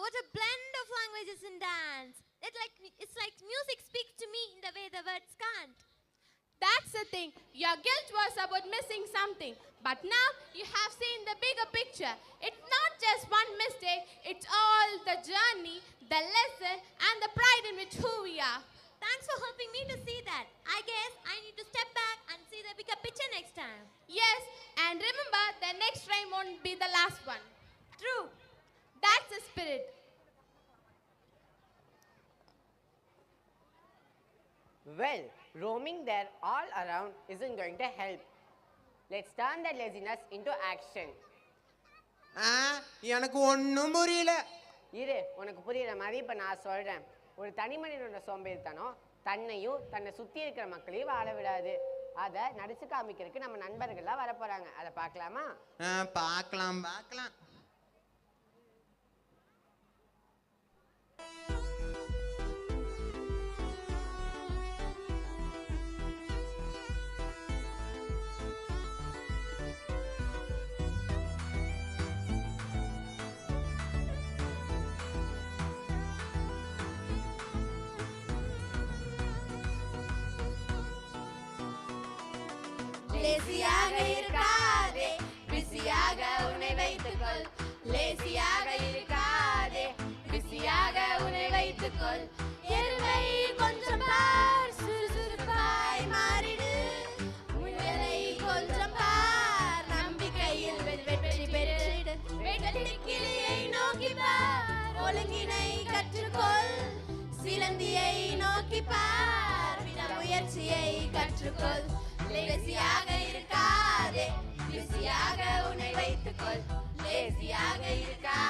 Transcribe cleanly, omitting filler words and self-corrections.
What a blend of languages in dance. It's like music speaks to me in the way the words can't. That's the thing. Your guilt was about missing something. But now you have seen the bigger picture. It's not just one mistake. It's all the journey, the lesson, and the pride in which who we are. Thanks for helping me to see that. I guess I need to step back and see the bigger picture next time. Yes, and remember, the next train won't be the last one. True. That's the spirit. Well, roaming there all around isn't going to help. Let's turn that laziness into action. எனக்கு ஒன்றும் புரியல. இரு, உனக்கு புரியுற மாதிரி இப்போ நான் சொல்கிறேன். ஒரு தனி மனிதனோட சோம்பேறித்தனம் தன்னையும் தன்னை சுற்றி இருக்கிற மக்களையும் வாழ விடாது. அதை நடிச்சு காமிக்கிறதுக்கு நம்ம நண்பர்கள்லாம் வர போகிறாங்க. அதை பார்க்கலாமா? பார்க்கலாம் பார்க்கலாம். லேசியாக இருக்காதே, பிஸியாக உன்னை வைத்துக்கொள். லேசியாக இருக்காதே, பிஸியாக உன்னை வைத்துக்கொள். எருமை கொஞ்சம் பார், சுறுசுறுப்பாய் மாறிடு. முயலை கொஞ்சம் பார், நம்பிக்கையில் வெற்றி பெற்றிடு. வெற்றி கிளியை நோக்கி பார், ஒழுங்கினை கற்றுக்கொள். சிலந்தியை நோக்கி பார், விடாமுயற்சியை கற்றுக்கொள். லேசியாக இருக்காதே, பிஸியாக உன்னை வைத்துக்கொள். லேசியாக இருக்காதே.